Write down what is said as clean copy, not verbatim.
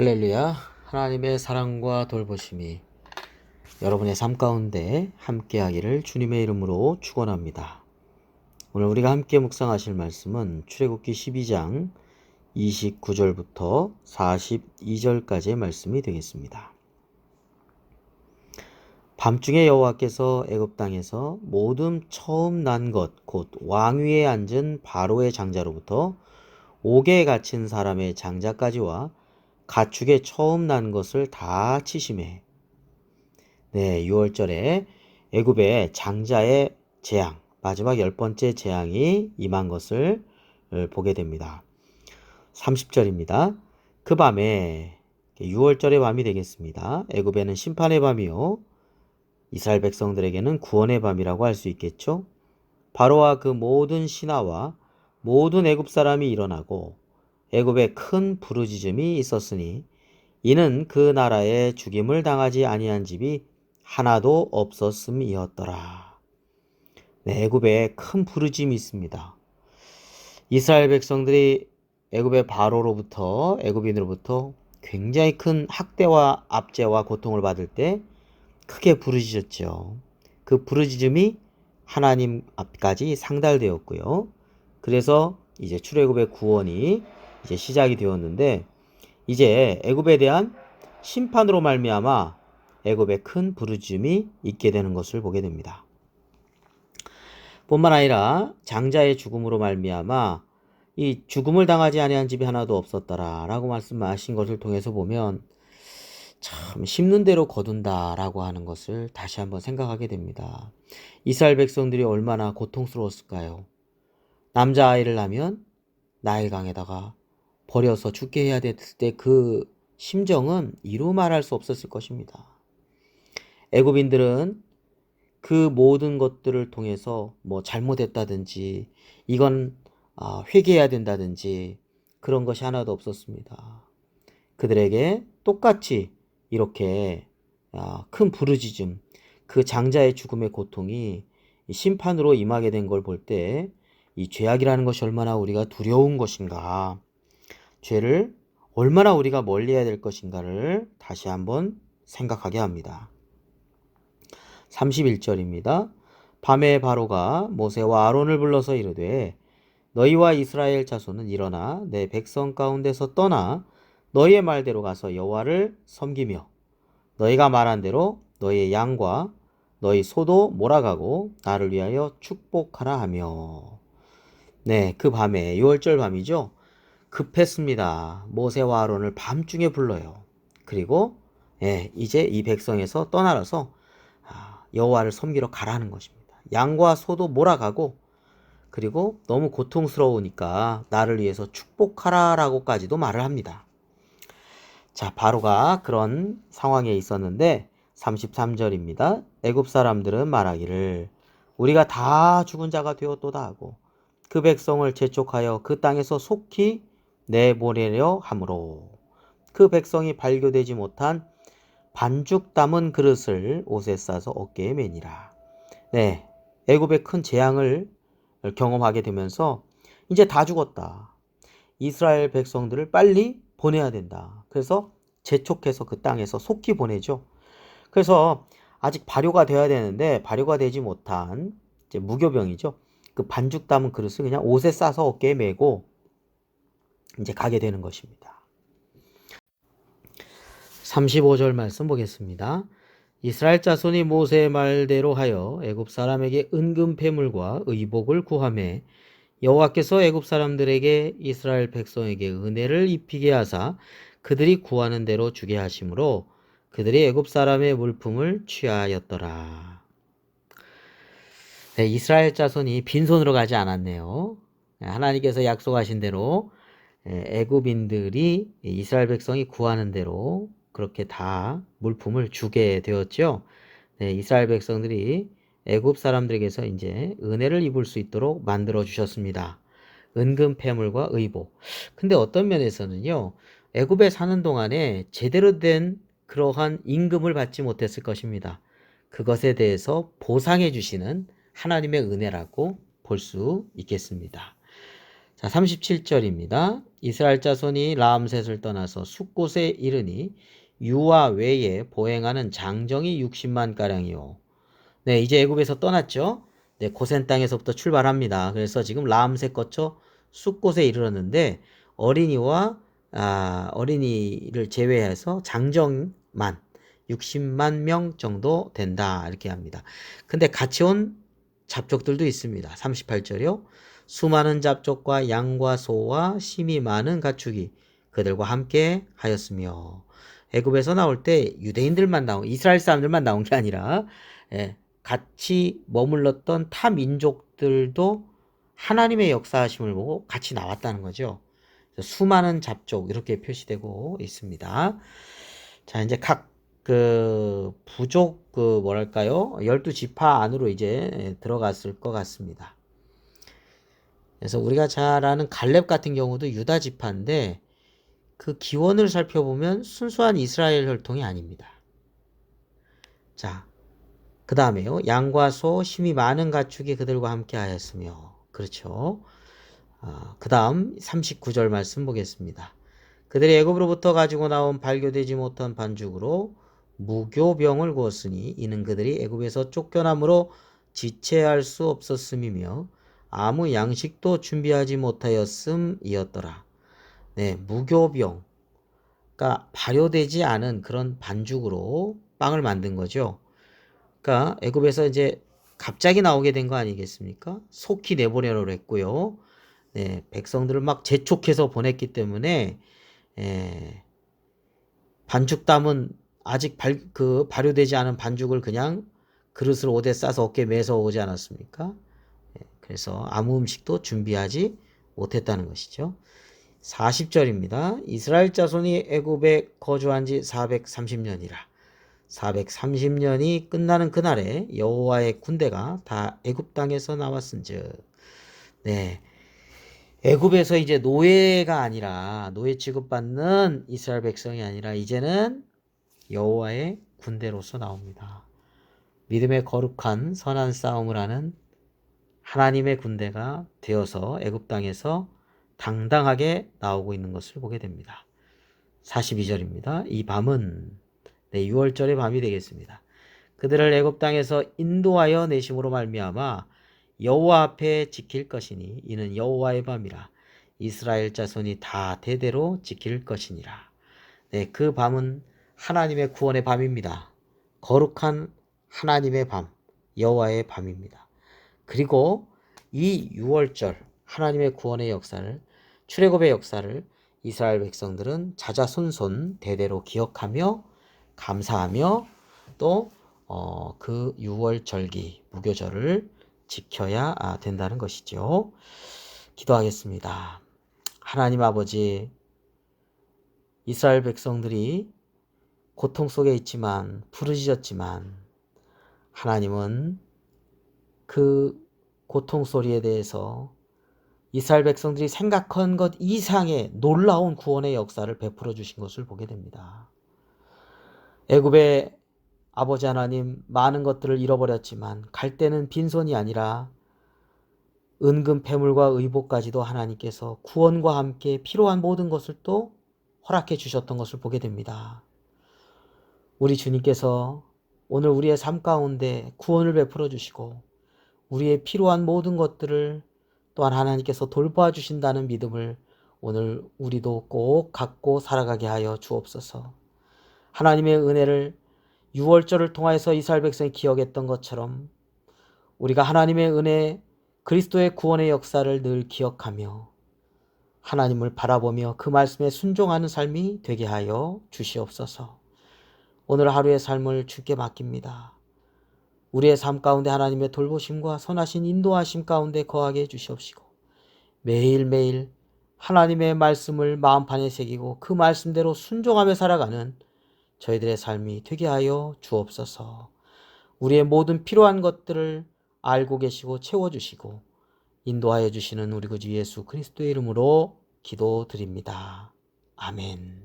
할렐루야. 하나님의 사랑과 돌보심이 여러분의 삶 가운데 함께하기를 주님의 이름으로 축원합니다. 오늘 우리가 함께 묵상하실 말씀은 출애굽기 12장 29절부터 42절까지의 말씀이 되겠습니다. 밤중에 여호와께서 애굽 땅에서 모든 처음 난 것 곧 왕위에 앉은 바로의 장자로부터 옥에 갇힌 사람의 장자까지와 가축의 처음 난 것을 다 치심해. 6월절에 애굽의 장자의 재앙, 마지막 10번째 재앙이 임한 것을 보게 됩니다. 30절입니다. 그 밤에 6월절의 밤이 되겠습니다. 애굽에는 심판의 밤이요, 이스라엘 백성들에게는 구원의 밤이라고 할 수 있겠죠. 바로와 그 모든 신하와 모든 애굽 사람이 일어나고 애굽에 큰 부르짖음이 있었으니 이는 그 나라에 죽임을 당하지 아니한 집이 하나도 없었음이었더라. 애굽에 큰 부르짖음이 있습니다. 이스라엘 백성들이 애굽의 바로로부터, 애굽인으로부터 굉장히 큰 학대와 압제와 고통을 받을 때 크게 부르짖었죠. 그 부르짖음이 하나님 앞까지 상달되었고요. 그래서 이제 출애굽의 구원이 이제 시작이 되었는데, 이제 애굽에 대한 심판으로 말미암아 애굽에 큰 부르짖음이 있게 되는 것을 보게 됩니다. 뿐만 아니라 장자의 죽음으로 말미암아 이 죽음을 당하지 아니한 집이 하나도 없었더라 라고 말씀하신 것을 통해서 보면 참 심는 대로 거둔다라고 하는 것을 다시 한번 생각하게 됩니다. 이스라엘 백성들이 얼마나 고통스러웠을까요? 남자아이를 낳으면 나일강에다가 버려서 죽게 해야 됐을 때 그 심정은 이루 말할 수 없었을 것입니다. 애굽인들은 그 모든 것들을 통해서 뭐 잘못했다든지 이건 회개해야 된다든지 그런 것이 하나도 없었습니다. 그들에게 똑같이 이렇게 큰 부르짖음, 그 장자의 죽음의 고통이 심판으로 임하게 된 걸 볼 때 이 죄악이라는 것이 얼마나 우리가 두려운 것인가, 죄를 얼마나 우리가 멀리해야 될 것인가를 다시 한번 생각하게 합니다. 31절입니다. 밤에 바로가 모세와 아론을 불러서 이르되 너희와 이스라엘 자손은 일어나 내 백성 가운데서 떠나 너희의 말대로 가서 여호와를 섬기며 너희가 말한 대로 너희의 양과 너희 소도 몰아가고 나를 위하여 축복하라 하며. 그 밤에 6월절 밤이죠. 급했습니다. 모세와 아론을 밤중에 불러요. 그리고 이제 이 백성에서 떠나서 여호와를 섬기러 가라는 것입니다. 양과 소도 몰아가고 그리고 너무 고통스러우니까 나를 위해서 축복하라 라고까지도 말을 합니다. 자, 바로가 그런 상황에 있었는데 33절입니다. 애굽 사람들은 말하기를 우리가 다 죽은 자가 되었도다 하고 그 백성을 재촉하여 그 땅에서 속히 내보내려 하므로 그 백성이 발교되지 못한 반죽 담은 그릇을 옷에 싸서 어깨에 매니라. 애굽의 큰 재앙을 경험하게 되면서 이제 다 죽었다. 이스라엘 백성들을 빨리 보내야 된다. 그래서 재촉해서 그 땅에서 속히 보내죠. 그래서 아직 발효가 되어야 되는데 발효가 되지 못한 이제 무교병이죠. 그 반죽 담은 그릇을 그냥 옷에 싸서 어깨에 메고 이제 가게 되는 것입니다. 35절 말씀 보겠습니다. 이스라엘 자손이 모세의 말대로 하여 애굽 사람에게 은금 패물과 의복을 구하매 여호와께서 애굽 사람들에게 이스라엘 백성에게 은혜를 입히게 하사 그들이 구하는 대로 주게 하심으로 그들이 애굽 사람의 물품을 취하였더라. 이스라엘 자손이 빈손으로 가지 않았네요. 하나님께서 약속하신 대로 애굽인들이 이스라엘 백성이 구하는 대로 그렇게 다 물품을 주게 되었죠. 이스라엘 백성들이 애굽 사람들에게서 이제 은혜를 입을 수 있도록 만들어 주셨습니다. 은금 패물과 의복. 근데 어떤 면에서는요, 애굽에 사는 동안에 제대로 된 그러한 임금을 받지 못했을 것입니다. 그것에 대해서 보상해 주시는 하나님의 은혜라고 볼 수 있겠습니다. 자, 37절입니다. 이스라엘 자손이 라암셋을 떠나서 숫곳에 이르니 유아 외에 보행하는 장정이 60만 가량이요. 네, 이제 애굽에서 떠났죠. 네, 고센 땅에서부터 출발합니다. 그래서 지금 라암셋 거쳐 숫곳에 이르렀는데 어린이를 제외해서 장정만 60만 명 정도 된다 이렇게 합니다. 근데 같이 온 잡족들도 있습니다. 38절이요. 수많은 잡족과 양과 소와 심이 많은 가축이 그들과 함께 하였으며 애굽에서 나올 때 유대인들만 나온 이스라엘 사람들만 나온 게 아니라 같이 머물렀던 타 민족들도 하나님의 역사하심을 보고 같이 나왔다는 거죠. 수많은 잡족 이렇게 표시되고 있습니다. 자, 이제 각 부족 뭐랄까요? 12지파 안으로 이제 들어갔을 것 같습니다. 그래서 우리가 잘 아는 갈렙 같은 경우도 유다 지파인데 그 기원을 살펴보면 순수한 이스라엘 혈통이 아닙니다. 자, 그 다음에요. 양과 소, 힘이 많은 가축이 그들과 함께 하였으며. 그렇죠. 그 다음 39절 말씀 보겠습니다. 그들이 애굽으로부터 가지고 나온 발교되지 못한 반죽으로 무교병을 구웠으니 이는 그들이 애굽에서 쫓겨남으로 지체할 수 없었음이며 아무 양식도 준비하지 못하였음이었더라. 네, 무교병. 그러니까 발효되지 않은 그런 반죽으로 빵을 만든 거죠. 그러니까 애굽에서 이제 갑자기 나오게 된 거 아니겠습니까? 속히 내보내려고 했고요. 네, 백성들을 막 재촉해서 보냈기 때문에 반죽 담은 아직 발효되지 않은 반죽을 그냥 그릇을 옷에 싸서 어깨에 매서 오지 않았습니까? 그래서 아무 음식도 준비하지 못했다는 것이죠. 40절입니다. 이스라엘 자손이 애굽에 거주한 지 430년이라. 430년이 끝나는 그날에 여호와의 군대가 다 애굽 땅에서 나왔은즉. 네. 애굽에서 이제 노예가 아니라 노예 취급받는 이스라엘 백성이 아니라 이제는 여호와의 군대로서 나옵니다. 믿음의 거룩한 선한 싸움을 하는 하나님의 군대가 되어서 애굽 땅에서 당당하게 나오고 있는 것을 보게 됩니다. 42절입니다. 이 밤은 6월절의 밤이 되겠습니다. 그들을 애굽 땅에서 인도하여 내심으로 말미암아 여호와 앞에 지킬 것이니 이는 여호와의 밤이라. 이스라엘 자손이 다 대대로 지킬 것이니라. 네, 그 밤은 하나님의 구원의 밤입니다. 거룩한 하나님의 밤, 여호와의 밤입니다. 그리고 이 6월절 하나님의 구원의 역사를, 출애굽의 역사를 이스라엘 백성들은 자자손손 대대로 기억하며 감사하며 또 그 6월절기 무교절을 지켜야 된다는 것이죠. 기도하겠습니다. 하나님 아버지, 이스라엘 백성들이 고통 속에 있지만 부르짖었지만 하나님은 그 고통 소리에 대해서 이스라엘 백성들이 생각한 것 이상의 놀라운 구원의 역사를 베풀어 주신 것을 보게 됩니다. 애굽의 아버지 하나님, 많은 것들을 잃어버렸지만 갈 때는 빈손이 아니라 은금 패물과 의복까지도 하나님께서 구원과 함께 필요한 모든 것을 또 허락해 주셨던 것을 보게 됩니다. 우리 주님께서 오늘 우리의 삶 가운데 구원을 베풀어 주시고 우리의 필요한 모든 것들을 또한 하나님께서 돌보아 주신다는 믿음을 오늘 우리도 꼭 갖고 살아가게 하여 주옵소서. 하나님의 은혜를 6월절을 통하여서 이스라엘 백성이 기억했던 것처럼 우리가 하나님의 은혜, 그리스도의 구원의 역사를 늘 기억하며 하나님을 바라보며 그 말씀에 순종하는 삶이 되게 하여 주시옵소서. 오늘 하루의 삶을 주께 맡깁니다. 우리의 삶 가운데 하나님의 돌보심과 선하신 인도하심 가운데 거하게 해주시옵시고 매일매일 하나님의 말씀을 마음판에 새기고 그 말씀대로 순종하며 살아가는 저희들의 삶이 되게 하여 주옵소서. 우리의 모든 필요한 것들을 알고 계시고 채워주시고 인도하여 주시는 우리 구주 예수 그리스도의 이름으로 기도드립니다. 아멘.